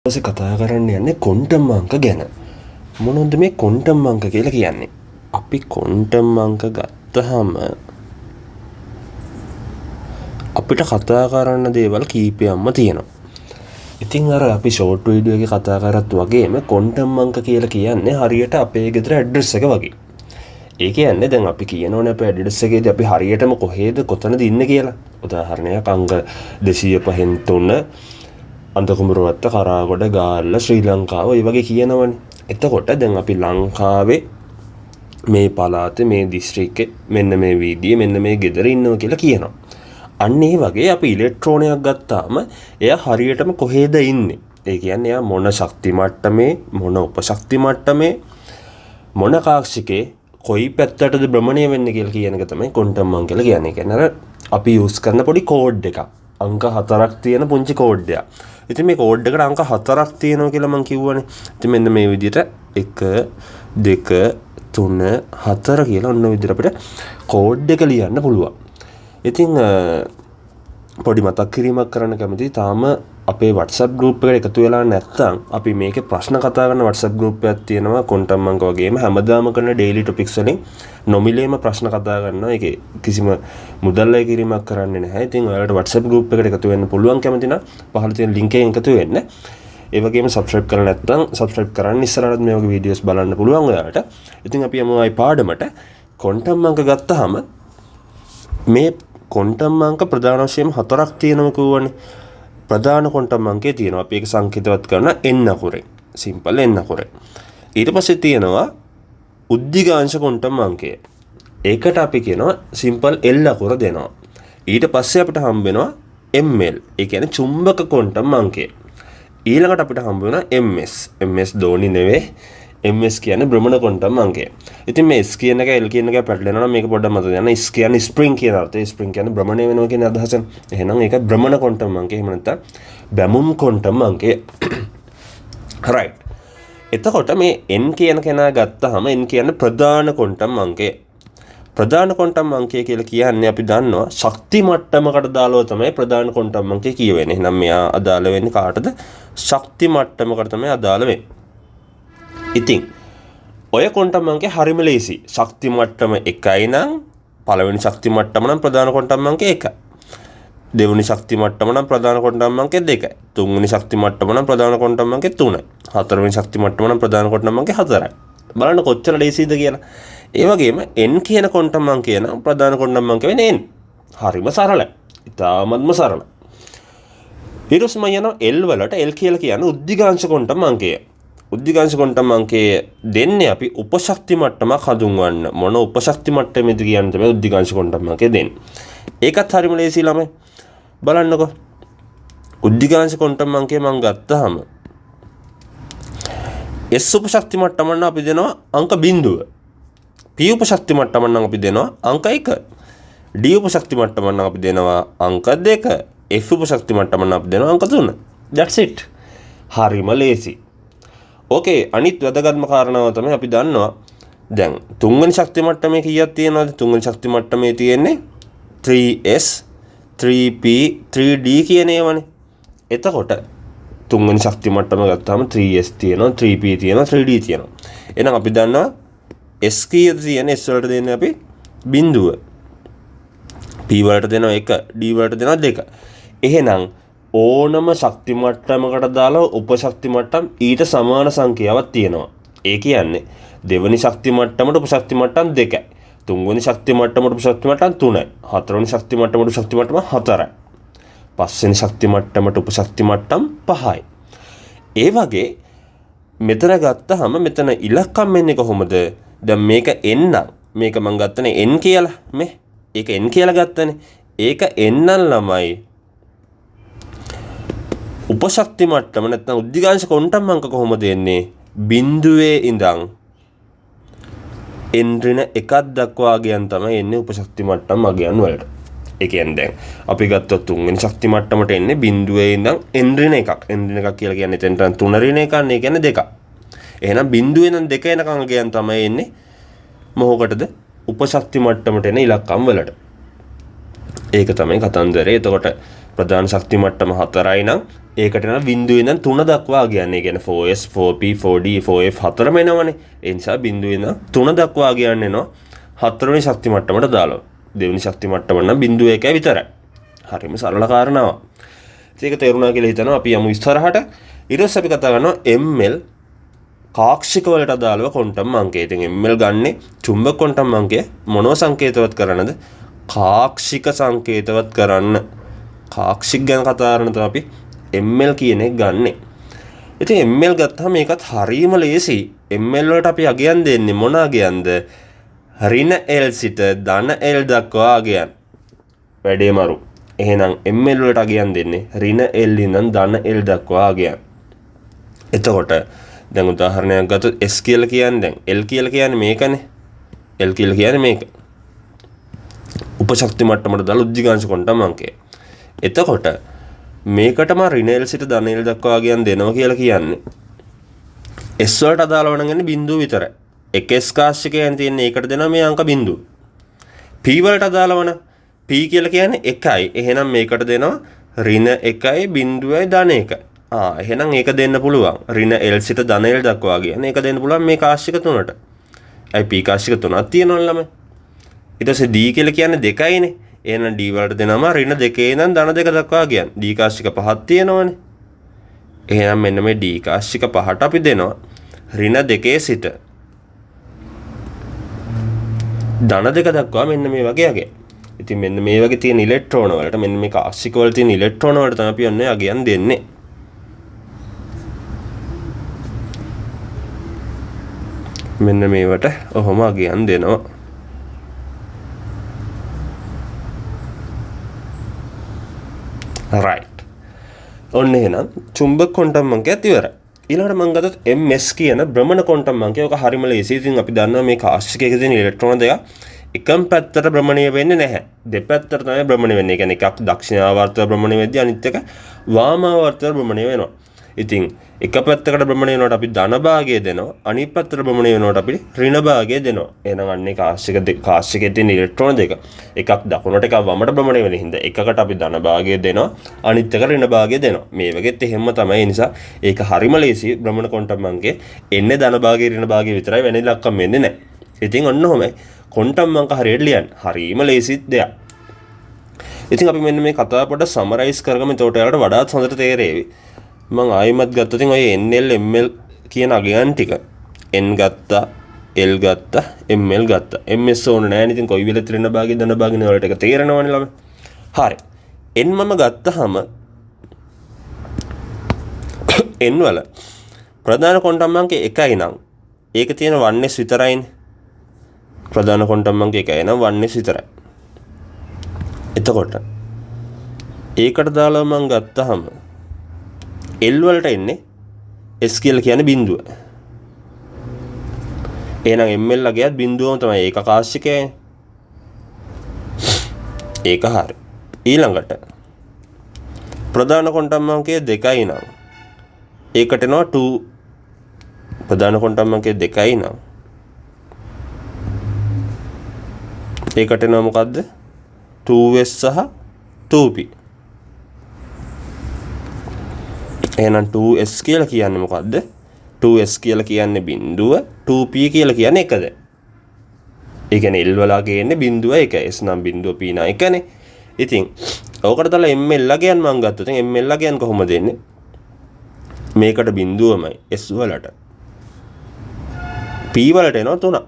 ඊපස්සේ කතා කරන්න යන්නේ ක්වොන්ටම් අංක ගැන. මොනවද මේ ක්වොන්ටම් අංක කියලා කියන්නේ? අපි ක්වොන්ටම් අංක ගත්තාම අපිට කතා කරන්න දේවල් කීපයක්ම තියෙනවා. ඉතින් අර අපි ෂෝට් වීඩියෝ එකේ කතා කරත් වගේම ක්වොන්ටම් අංක කියලා කියන්නේ හරියට අපේ ගෙදර ඇඩ්‍රස් එක වගේ. ඒ කියන්නේ දැන් අපි කියනෝනේ අපේ ඇඩ්‍රස් එකේදී අපි හරියටම කොහෙද කොතනද ඉන්නේ කියලා. උදාහරණයක් අංක 205න් 3 අන්තකුඹුරවත්ත කරාගොඩ ගාල්ල ශ්‍රී ලංකාව ඒ වගේ කියනවනේ. එතකොට දැන් අපි ලංකාවේ මේ පළාතේ මේ දිස්ත්‍රික්කේ මෙන්න මේ වීදියේ මෙන්න මේ ගෙදර ඉන්නවා කියලා කියනවා. අන්න ඒ වගේ අපි ඉලෙක්ට්‍රෝනයක් ගත්තාම එයා හරියටම කොහෙද ඉන්නේ? ඒ කියන්නේ එයා මොන ශක්ති මට්ටමේ මොන උපශක්ති මට්ටමේ මොන කාක්ෂිකේ කොයි පැත්තටද භ්‍රමණය වෙන්නේ කියලා කියන එක තමයි ක්වොන්ටම් අංක කියලා කියන්නේ. කියන්නේ අර අපි යූස් කරන පොඩි කෝඩ් එකක්. අංක 4ක් තියෙන පුංචි කෝඩ් එකක්. ඉතින් මේ කෝඩ් එකට අංක 4ක් තියෙනවා කියලා මම කිව්වනේ. ඉතින් මෙන්න මේ විදිහට 1 2 3 4 කියලා ඔන්න විදිහට අපිට කෝඩ් එක ලියන්න පුළුවන්. ඉතින් පොඩි මතක් කිරීමක් කරන්න කැමතියි. තාම අපේ WhatsApp group එකට එකතු වෙලා නැත්නම් අපි මේකේ ප්‍රශ්න කතා කරන WhatsApp group එකක් තියෙනවා. ක්වොන්ටම් අංක වගේම හැමදාම කරන daily topics වලින් නොමිලේම ප්‍රශ්න කතා කරනවා. ඒකේ කිසිම මුදල් ලැබ කිරීමක් කරන්නේ නැහැ. ඉතින් ඔයාලට WhatsApp group එකට එකතු වෙන්න පුළුවන් කැමති නම් පහළ තියෙන link එකෙන් එකතු වෙන්න. ඒ වගේම subscribe කරලා නැත්නම් subscribe කරන්න ඉස්සරහට මේ වගේ videos බලන්න පුළුවන් ඔයාලට. ඉතින් අපි යමු ආයි පාඩමට. ක්වොන්ටම් අංක ගත්තාම මේ ක්වොන්ටම් අංක ප්‍රධාන වශයෙන් 4ක් තියෙනවා කියවනේ. ප්‍රධාන ක්වොන්ටම් අංකේ තියෙනවා. අපි ඒක සංකේතවත් කරන n අකුරෙන්. සිම්පල් n අකුරෙන්. ඊට පස්සේ තියෙනවා උද්දිගාංශ ක්වොන්ටම් අංකය. ඒකට අපි කියනවා සිම්පල් l අකුර දෙනවා. ඊට පස්සේ අපිට හම්බ වෙනවා ml. ඒ කියන්නේ චුම්බක ක්වොන්ටම් අංකය. ඊළඟට අපිට හම්බ වෙනවා ms. ms දෝනි නෙවෙයි. ms කියන්නේ භ්‍රමණ ක්වොන්ටම් අංකය. ඉතින් මේ s කියන එක l කියන එක පැටලෙනවා නම් මේක පොඩ්ඩක් මතක තියාගන්න. s කියන්නේ ස්ප්‍රින්ග් කියන අර්ථය. ස්ප්‍රින්ග් කියන්නේ භ්‍රමණය වෙනවා කියන අදහස. එහෙනම් ඒක භ්‍රමණ ක්වොන්ටම් අංකය. එහෙම නැත්නම් බැමුම් ක්වොන්ටම් අංකය. right. එතකොට මේ n කියන කෙනා ගත්තාම n කියන්නේ ප්‍රධාන ක්වොන්ටම් අංකය. ප්‍රධාන ක්වොන්ටම් අංකය කියලා කියන්නේ අපි දන්නවා ශක්ති මට්ටමකට දාලව තමයි ප්‍රධාන ක්වොන්ටම් අංකය කියවෙන්නේ. එහෙනම් මෙයා අදාළ වෙන්නේ කාටද? ශක්ති මට්ටමකට තමයි අදාළ වෙන්නේ. ඉතින් ඔය ක්වොන්ටම් අංකය හරිම ලේසි. ශක්ති මට්ටම 1යි නම් පළවෙනි ශක්ති මට්ටම නම් ප්‍රධාන ක්වොන්ටම් අංකය 1යි. දෙවෙනි ශක්ති මට්ටම නම් ප්‍රධාන ක්වොන්ටම් අංකය 2යි. තුන්වෙනි ශක්ති මට්ටම නම් ප්‍රධාන ක්වොන්ටම් අංකය 3යි. හතරවෙනි ශක්ති මට්ටම නම් ප්‍රධාන ක්වොන්ටම් අංකය 4යි. බලන්න කොච්චර ලේසිද කියලා. ඒ වගේම n කියන ක්වොන්ටම් අංකය නම් ප්‍රධාන ක්වොන්ටම් අංකය වෙන්නේ n. හරිම සරලයි. ඉතාමත්ම සරලයි. ඊට පස්සේ මම යනවා l වලට. l කියලා කියන්නේ උද්දිගාංශ ක්වොන්ටම් අංකය. උද්දිගාංශ ක්වොන්ටම් අංකය දෙන්නේ අපි උපශක්ති මට්ටමක් හඳුන්වන්න. මොන උපශක්ති මට්ටමේද කියන්නේ තමයි උද්දිගාංශ ක්වොන්ටම් අංකය දෙන්නේ. ඒකත් හරිම ලේසි ළමයි. බලන්නකෝ. උද්දිගාංශ ක්වොන්ටම් අංකය මම ගත්තාම S උපශක්ති මට්ටම නම් අපි දෙනවා අංක 0. P උපශක්ති මට්ටම නම් අපි දෙනවා අංක 1. D උපශක්ති මට්ටම නම් අපි දෙනවා අංක 2. F උපශක්ති මට්ටම නම් අපි දෙනවා අංක 3. That's it. හරිම ලේසි. ඕකේ, අනිත් වැදගත්ම කාරණාව තමයි අපි දන්නවා දැන් තුන්වෙනි ශක්ති මට්ටමේ කීයක් තියෙනවද? තුන්වෙනි ශක්ති මට්ටමේ තියෙන්නේ 3s 3p 3d කියන ඒවානේ. එතකොට තුන්වෙනි ශක්ති මට්ටම ගත්තාම 3s තියෙනවා 3p තියෙනවා 3d තියෙනවා. එහෙනම් අපි දන්නවා s කීයද තියෙන්නේ? s වලට දෙන්නේ අපි 0. p වලට දෙනවා 1, d වලට දෙනවා 2. එහෙනම් ඕනම ශක්ති මට්ටමකට දාලා උපශක්ති මට්ටම් ඊට සමාන සංඛ්‍යාවක් තියෙනවා. ඒ කියන්නේ දෙවෙනි ශක්ති මට්ටමට උපශක්ති මට්ටම් 2යි. තුන්වෙනි ශක්ති මට්ටමට උපශක්ති මට්ටම් 3යි. හතරවෙනි ශක්ති මට්ටමට උපශක්ති මට්ටම 4යි. පස්වෙනි ශක්ති මට්ටමට උපශක්ති මට්ටම් 5යි. ඒ වගේ මෙතන ගත්තාම මෙතන ඉලක්කම් එන්නේ කොහොමද? දැන් මේක n මේක මම ගත්තනේ n කියලා. මේ ඒක n කියලා ගත්තනේ. ඒක n ළමයි උපශක්ති මට්ටම නැත්නම් උද්දිගාංශ ක්වොන්ටම් අංක කොහොමද එන්නේ? බිඳුවේ ඉඳන් n ඍණ 1ක් දක්වා ගියන් තමයි එන්නේ උපශක්ති මට්ටම් අගයන් වලට. ඒ කියන්නේ දැන් අපි ගත්තොත් තුන්වෙනි ශක්ති මට්ටමට එන්නේ බිඳුවේ ඉඳන් n ඍණ 1ක්. n ඍණ 1ක් කියලා කියන්නේ එතෙන්ට 3 ඍණ 1ක් නේ, කියන්නේ 2ක්. එහෙනම් බිඳුවේ ඉඳන් 2 එනකන් ගියන් තමයි එන්නේ මොකකටද? උපශක්ති මට්ටමට එන ඉලක්කම් වලට. ඒක තමයි කතන්දරේ. එතකොට ප්‍රධාන ශක්ති මට්ටම 4යි නම් ඒකට යන බිඳුවේ ඉඳන් 3 දක්වා කියන්නේ. ඒ කියන්නේ 4S 4P 4D 4F 4ම එනවනේ. ඒ නිසා බිඳුවේ ඉඳන් 3 දක්වා කියන්නේ එනවා 4 වෙනි ශක්ති මට්ටමට දාලා. දෙවෙනි ශක්ති මට්ටම නම් 0.1 විතරයි. හරිම සරල කාරණාවක්. ඒක තේරුණා කියලා හිතනවා. අපි යමු ඉස්සරහට. ඊට පස්සේ අපි කතා කරනවා ML කාක්ෂික වලට අදාළව ක්වොන්ටම් අංකය. ඉතින් ML ගන්නේ චුම්බක ක්වොන්ටම් අංකය මොනව සංකේතවත් කරන්නද? කාක්ෂික සංකේතවත් කරන්න. කාක්ෂික ගැන කතා කරන තමයි අපි ML කියන එක ගන්නෙ. ඉතින් ML ගත්තාම මේකත් හරීම ලේසි. ML වලට අපි අගයන් දෙන්නේ මොන අගයන්ද? ඍණ L සිට ධන L දක්වා අගයන්. වැඩේ මරු. එහෙනම් ML වලට අගයන් දෙන්නේ ඍණ L ඉඳන් ධන L දක්වා අගයන්. එතකොට දැන් උදාහරණයක් ගත්තොත් S කියලා කියන්නේ දැන් L කියලා කියන්නේ මේකනේ. L කියලා කියන්නේ මේක. උපශක්ති මට්ටමට දාලා උද්දීඝාංශ ක්වොන්ටම් අංකය. එතකොට මේකටම ඍණ L සිට ධන L දක්වා අගයන් දෙනවා කියලා කියන්නේ S වලට අදාළව නම් ගන්නේ බිඳුව විතරයි. එක S කාශ්‍යකයන් තියෙන ඒකට දෙනවා මේ අංක බිඳුව. P වලට අදාළව නම් P කියලා කියන්නේ 1යි. එහෙනම් මේකට දෙනවා ඍණ 1යි බිඳුවයි ධන 1යි. එහෙනම් ඒක දෙන්න පුළුවන්. ඍණ L සිට ධන L දක්වා කියන්නේ ඒක දෙන්න පුළුවන් මේ කාශ්‍යක තුනට. අයි P කාශ්‍යක තුනක් තියෙනවනේ ළමයි. ඊට පස්සේ D කියලා කියන්නේ 2යිනේ. එහෙනම් D වලට දෙනවම ඍණ 2 ඉඳන් ධන 2 දක්වා කියන්නේ. D කාශ්‍යක 5ක් තියෙනවනේ. එහෙනම් මෙන්න මේ D කාශ්‍යක 5ට අපි දෙනවා ඍණ 2 සිට ධන 2 දක්වා මෙන්න මේ වගේ අගය. ඉතින් මෙන්න මේ වගේ තියෙන ඉලෙක්ට්‍රෝන වලට මෙන්න මේ කාශ්‍යක වල තියෙන ඉලෙක්ට්‍රෝන වලට තමයි අපි ඔන්නේ අගයන් දෙන්නේ. මෙන්න මේවට ඔහොම අගයන් දෙනවා. right. ඔන්න එහෙනම් චුම්බක ක්වොන්ටම් අංකයත් ඉවරයි. ඊළඟට මම ගත්තොත් MS කියන භ්‍රමණ ක්වොන්ටම් අංකය. ඔක හරිම ලේසියි. ඉතින් අපි දන්නවා මේ කාශ්‍යකයක තියෙන ඉලෙක්ට්‍රෝන දෙක එකම පැත්තට භ්‍රමණය වෙන්නේ නැහැ. දෙපැත්තට තමයි භ්‍රමණය වෙන්නේ. ඒ කියන්නේ එකක් දක්ෂිණාවර්තව භ්‍රමණය වෙද්දී අනිත් එක වාමාවර්තව භ්‍රමණය වෙනවා. ඉතින් එක පැත්තකට භ්‍රමණය වෙනකොට අපි ධන භාගය දෙනවා. අනිත් පැත්තට භ්‍රමණය වෙනකොට අපි ඍණ භාගය දෙනවා. එහෙනම් අන්නේ කාශ්‍යකයේ තියෙන ඉලෙක්ට්‍රෝන දෙක එකක් දකුණට එකක් වමට භ්‍රමණය වෙන හින්දා එකකට අපි ධන භාගය දෙනවා. අනිත් එක ඍණ භාගය දෙනවා. මේ වගේත් එහෙම තමයි. ඒ නිසා ඒක හරිම ලේසි. භ්‍රමණ ක්වොන්ටම් අංකයේ එන්නේ ධන භාගය ඍණ භාගය විතරයි. වෙන ඉලක්කම් වෙන්නේ නැහැ. ඉතින් ඔන්න ඔහොමයි. ක්වොන්ටම් අංක හරියට ලියන්න. හරිම ලේසි දෙයක්. ඉතින් අපි මෙන්න මේ කතාව පොඩ්ඩක් සමරයිස් කරගමු. එතකොට ඔයාලට වඩාත් හොඳට තේරෙවි. මම ආයිමත් ගත්තා. ඉතින් ඔය NL ML කියන අගයන් ටික N ගත්තා, L ගත්තා, ML ගත්තා. MS ඕන නැහැ. ඉතින් කොයි වෙලෙත් ඍණ භාගය ධන භාගය වලට එක තේරෙනවනේ ළමයි. හරි. N මම ගත්තාම N වල ප්‍රධාන ක්වොන්ටම් අංකය 1යි නම් ඒක තියෙන 1s විතරයිනේ. ප්‍රධාන ක්වොන්ටම් අංකය 1යි නම් 1s විතරයි. එතකොට ඒකට දාලා මම ගත්තාම L වලට එන්නේ S කියලා කියන්නේ බිඳුව. එහෙනම් ML අගයත් බිඳුවම තමයි. ඒක කාශ්‍යකයයි. ඒක හරි. ඊළඟට ප්‍රධාන ක්වොන්ටම් අංකය 2යි නම් ඒකට එනවා 2. ප්‍රධාන ක්වොන්ටම් අංකය 2යි නම් ඒකට එනවා මොකද්ද? 2s සහ 2p. එහෙනම් 2s කියලා කියන්නේ මොකද්ද? 2s කියලා කියන්නේ බිඳුව, 2p කියලා කියන්නේ 1ද. ඒ කියන්නේ L වල ගේන්නේ බිඳුව 1. S නම් බිඳුව p නම් 1නේ. ඉතින් ඕකට දාලා ML අගයන් මම ගත්තා. ඉතින් ML අගයන් කොහොමද දෙන්නේ? මේකට බිඳුවමයි S වලට. p වලට එනවා 3.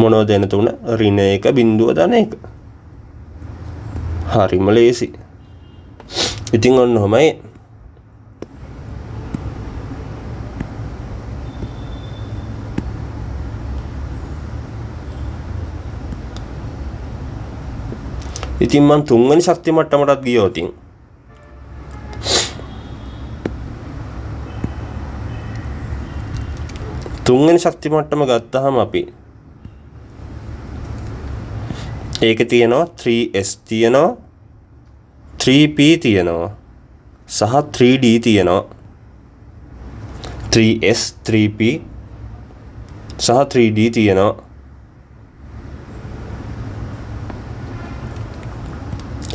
මොනවද එන 3? ඍණ 1 බිඳුව ධන 1. හරිම ලේසි. ඉතින් ඔන්න ඔහමයි. ඉතින් මම තුන්වෙනි ශක්ති මට්ටමටත් ගියොත් තුන්වෙනි ශක්ති මට්ටම ගත්තාම අපි ඒකේ තියෙනවා 3s තියෙනවා 3p තියෙනවා සහ 3d තියෙනවා 3s 3p සහ 3d තියෙනවා.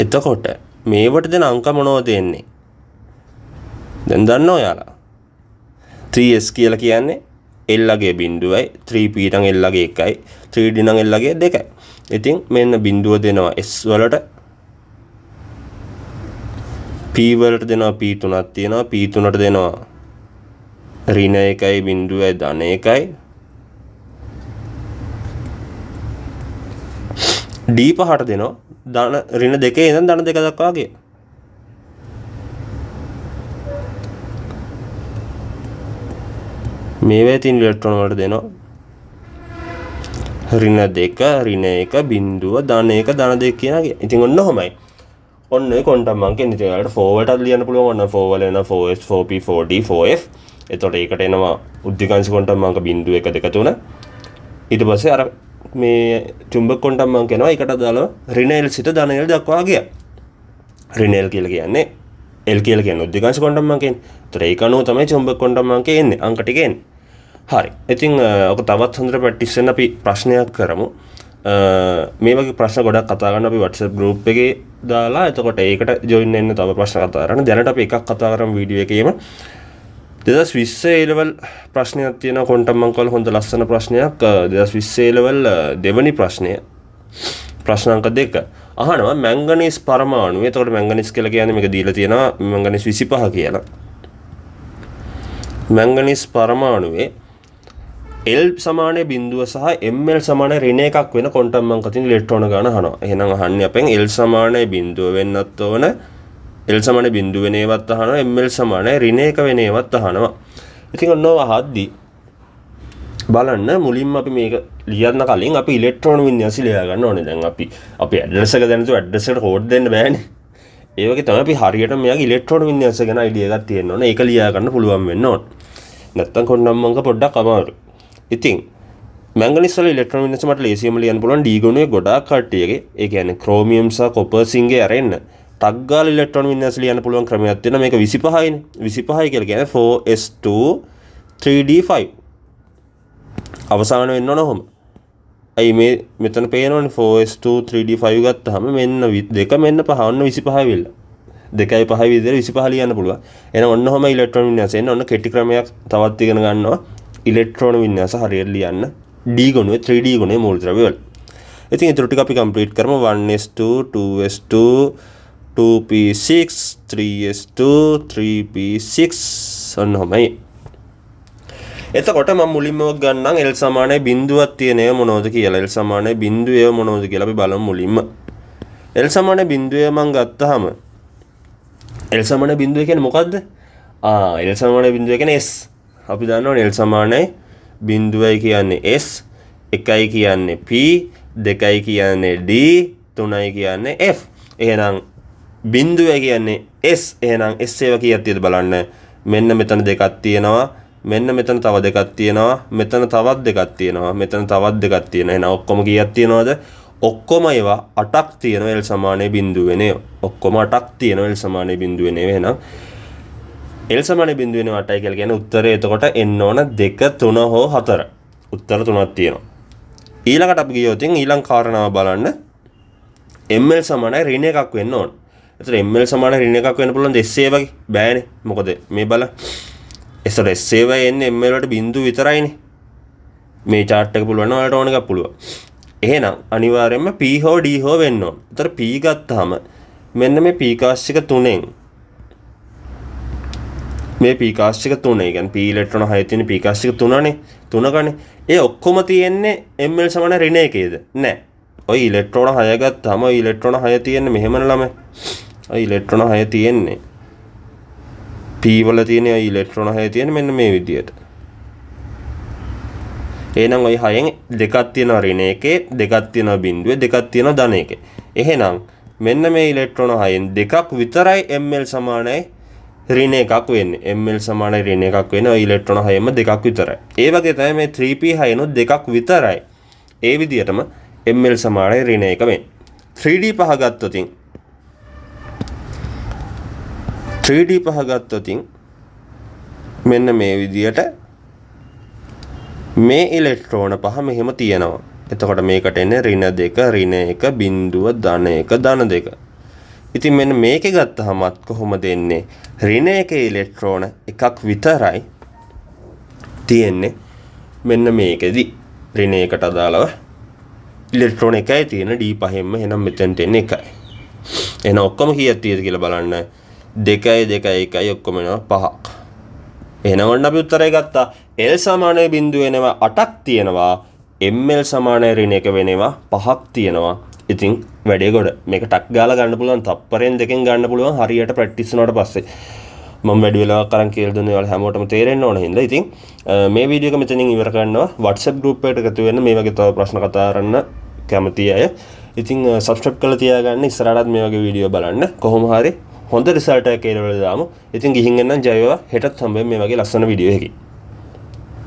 එතකොට මේවට දෙන අංක මොනවද එන්නේ? දැන් දන්නව ඔයාලා. 3s කියලා කියන්නේ l ගේ බිඳුවයි 3p නම් l ගේ 1යි 3d නම් l ගේ 2යි. ඉතින් මෙන්න බිඳුව දෙනවා s වලට p වලට දෙනවා p 3ක් තියෙනවා p 3ට දෙනවා ඍණ 1යි බිඳුවයි ධන 1යි d පහට දෙනවා ධන ඍණ 2 ඉඳන් ධන 2 දක්වා වගේ. මේවා තියෙන ඉලෙක්ට්‍රෝන වලට දෙනවා ඍණ 2 ඍණ 1 බිඳුව ධන 1 ධන 2 කියනගේ. ඉතින් ඔන්න ඔහමයි. ඔන්න ඔය ක්වොන්ටම් අංක ඉතින් ඔයාලට 4 වලටත් ලියන්න පුළුවන්. ඔන්න 4 වල එනවා 4s 4p 4d 4f. එතකොට ඒකට එනවා උද්දීකාංශ ක්වොන්ටම් අංක බිඳුව 1 2 3. ඊට පස්සේ අර මේ චුම්බක ක්වොන්ටම් අංක එනවා. ඒකට අදාළව ඍණ l සිට ධන l දක්වා ගියා. ඍණ l කියලා කියන්නේ l කියලා කියන්නේ උද්දීකාංශ ක්වොන්ටම් අංකයනේ. ඒතර ඒක අනුව තමයි චුම්බක ක්වොන්ටම් අංකය එන්නේ. අංක ටික එන්නේ. හරි. ඉතින් ඔක තවත් හොඳට ප්‍රැක්ටිස් වෙන්න අපි ප්‍රශ්නයක් කරමු. මේ වගේ ප්‍රශ්න ගොඩක් කතා කරන අපි WhatsApp group එකේ දාලා එතකොට ඒකට join වෙන්න තව ප්‍රශ්න කතා කරන්න. දැනට අපි එකක් කතා කරමු වීඩියෝ එකේම. 2020 A level ප්‍රශ්නයක් තියෙනවා ක්වොන්ටම් අංක වල හොඳ ලස්සන ප්‍රශ්නයක්. 2020 A level දෙවනි ප්‍රශ්නය. ප්‍රශ්න අංක 2. අහනවා මැංගනීස් පරමාණු. එතකොට මැංගනීස් කියලා කියන්නේ මේක දීලා තියෙනවා මැංගනීස් 25 කියලා. මැංගනීස් පරමාණුවේ L සමානය බිඳුව සහ ml සමානය ඍණ එකක් වෙන ක්වොන්ටම් අංක තියෙන ඉලෙක්ට්‍රෝන ගාන අහනවා. එහෙනම් අහන්නේ අපෙන් L සමානය බිඳුව වෙන්නත් ඕන. L සමානය බිඳුව වෙන ඒවත් අහනවා. ml සමානය ඍණ එක වෙන ඒවත් අහනවා. ඉතින් ඔන්න ඔය අහද්දී බලන්න මුලින්ම අපි මේක ලියන්න කලින් අපි ඉලෙක්ට්‍රෝන වින්‍යාසය ලියා ගන්න ඕනේ. දැන් අපි ඇඩ්‍රස් එක දැනතු ඇඩ්‍රස් එකට කෝඩ් දෙන්න බෑනේ. ඒ වගේ තමයි අපි හරියට මෙයාගේ ඉලෙක්ට්‍රෝන වින්‍යාසය ගැන අයිඩියා එකක් තියෙන්න ඕනේ. ඒක ලියා ගන්න පුළුවන් වෙන්න ඕනේ. නැත්තම් ක්වොන්ටම් අංක පොඩ්ඩක් අමාරුයි. ඉතින් මැංගනීස් වල ඉලෙක්ට්‍රෝන වින්‍යාසය මට ලේසියෙන්ම ලියන්න පුළුවන් D ගුණයේ ගොඩාක් කට්ටියගේ. ඒ කියන්නේ ක්‍රෝමියම් සහ කොපර් සිංගේ ඇරෙන්න ටග් ගාලා ඉලෙක්ට්‍රෝන වින්‍යාසය ලියන්න පුළුවන් ක්‍රමයක් තියෙනවා. මේක 25යිනේ. 25 කියලා කියන්නේ 4s2 3d5. අවසාන වෙන්න ඕන ඔහොම. අයි මේ මෙතන පේනවනේ 4s2 3d5 ගත්තාම මෙන්න 2 මෙන්න 5 ඔන්න 25 වෙලා. 2යි 5යි විදිහට 25 ලියන්න පුළුවන්. එහෙනම් ඔන්න ඔහම ඉලෙක්ට්‍රෝන වින්‍යාසය එන්න ඔන්න කෙටි ක්‍රමයක් තවත් ඉගෙන ගන්නවා. ඉලෙක්ට්‍රෝන වින්‍යාස හරියට ලියන්න D ගුණයේ 3D ගුණයේ මූලද්‍රව්‍ය වල. ඉතින් ඊට ටික අපි කම්ප්ලීට් කරමු 1s2 2s2 2p6 3s2 3p6 ඔන්න ඔහමයි. එතකොට මම මුලින්ම ගන්නම් L සමානයි බිඳුවක් තියෙන ඒවා මොනවද කියලා. L සමානයි බිඳුව ඒවා මොනවද කියලා අපි බලමු මුලින්ම. L සමානයි බිඳුව මම ගත්තාම L සමානයි බිඳුව කියන්නේ මොකද්ද? L සමානයි බිඳුව කියන්නේ S. අපි දන්නවනේ L සමානයි බිඳුවයි කියන්නේ S, 1යි කියන්නේ P, 2යි කියන්නේ D, 3යි කියන්නේ F. එහෙනම් බිඳුවයි කියන්නේ S. එහෙනම් S ඒවා කීයක් තියෙද බලන්න. මෙන්න මෙතන දෙකක් තියෙනවා. මෙන්න මෙතන තව දෙකක් තියෙනවා. මෙතන තවත් දෙකක් තියෙනවා. මෙතන තවත් දෙකක් තියෙනවා. එහෙනම් ඔක්කොම කීයක් තියෙනවද? ඔක්කොම ඒවා 8ක් තියෙනවා L සමානයි බිඳුව වෙන ඒවා. ඔක්කොම 8ක් තියෙනවා L සමානයි බිඳුව වෙන ඒවා. එහෙනම් L සමානයි බිඳුව වෙන 8යි කියලා කියන්නේ උත්තරේ එතකොට එන්න ඕන 2 3 හෝ 4. උත්තර 3ක් තියෙනවා. ඊළඟට අපි ගියොත් ඊළඟ කාරණාව බලන්න ml සමානයි ඍණ එකක් වෙන්න ඕන. එතකොට ml සමානයි ඍණ එකක් වෙන්න පුළුවන් SA වගේ බෑනේ. මොකද මේ බලන්න එතකොට SA එන්නේ ml වලට බිඳුව විතරයිනේ. මේ chart එක පුළුවන් නම් ඔයාලට ඕන එකක් පුළුවන්. එහෙනම් අනිවාර්යයෙන්ම P හෝ D හෝ වෙන්න ඕන. එතකොට P ගත්තාම මෙන්න මේ P කාස්ටික 3ෙන් මේ P කාස්ටික 3 ඒ කියන්නේ P ඉලෙක්ට්‍රෝන 6 තියෙන P කාස්ටික 3නේ 3කනේ. ඒ ඔක්කොම තියෙන්නේ ml සමාන ඍණ එකේද? නෑ. ඔය ඉලෙක්ට්‍රෝන 6 ගත්තාම ඔය ඉලෙක්ට්‍රෝන 6 තියෙන්නේ මෙහෙමන ළමයි. ඔය ඉලෙක්ට්‍රෝන 6 තියෙන්නේ P වල තියෙන ඔය ඉලෙක්ට්‍රෝන 6 තියෙන්නේ මෙන්න මේ විදියට. එහෙනම් ඔය 6න් දෙකක් තියෙනවා ඍණ එකේ, දෙකක් තියෙනවා බිඳුවේ, දෙකක් තියෙනවා ධන එකේ. එහෙනම් මෙන්න මේ ඉලෙක්ට්‍රෝන 6න් දෙකක් විතරයි ml සමානයි ඍණ එකක් වෙන්නේ. ml සමානයි ඍණ එකක් වෙන්නේ ඔය ඉලෙක්ට්‍රෝන 6ෙම දෙකක් විතරයි. ඒ වගේ තමයි මේ 3p 6නොත් දෙකක් විතරයි. ඒ විදිහටම ml සමානයි ඍණ එක වෙන්නේ. 3d පහ ගත්තොත් 3d පහ ගත්තොත් මෙන්න මේ විදිහට මේ ඉලෙක්ට්‍රෝන පහ මෙහෙම තියෙනවා. එතකොට මේකට එන්නේ ඍණ 2 ඍණ 1 බිඳුව ධන 1 ධන 2. ඉතින් මෙන්න මේකේ ගත්තහමත් කොහොමද එන්නේ? ඍණ එකේ ඉලෙක්ට්‍රෝන එකක් විතරයි තියෙන්නේ. මෙන්න මේකෙදි ඍණ එකට අදාළව ඉලෙක්ට්‍රෝන එකයි තියෙන D5ෙන්ම එහෙනම් මෙතෙන්ට එන්නේ එකයි. එහෙනම් ඔක්කොම කීයක් තියෙද කියලා බලන්න. 2 2 1 ඔක්කොම එනවා 5ක්. එහෙනම් ඔන්න අපි උත්තරය ගත්තා. L සමානයි බිඳුව වෙනවා 8ක් තියෙනවා. ML සමානයි ඍණ එක වෙනවා 5ක් තියෙනවා. ඉතින් වැඩේ ගොඩ. මේක ටක් ගාලා ගන්න පුළුවන්. තප්පරෙන් දෙකෙන් ගන්න පුළුවන්. හරියට ප්‍රැක්ටිස් වුණාට පස්සේ. මම වැඩි වෙලාවක් අරන් කියලා දුන්නේ ඔයාලා හැමෝටම තේරෙන්න ඕන හින්දා. ඉතින් මේ වීඩියෝ එක මෙතනින් ඉවර කරනවා. WhatsApp group එකට එකතු වෙන්න මේ වගේ තව ප්‍රශ්න කතා කරන්න කැමති අය. ඉතින් subscribe කරලා තියාගන්න. ඉස්සරහටත් මේ වගේ වීඩියෝ බලන්න. කොහොම හරි හොඳ රිසල්ට් එකක් එළවලා දාමු. ඉතින් ගිහින් එන්නම් ජය වේවා. හෙටත් හම්බෙමු මේ වගේ ලස්සන වීඩියෝ එකකින්.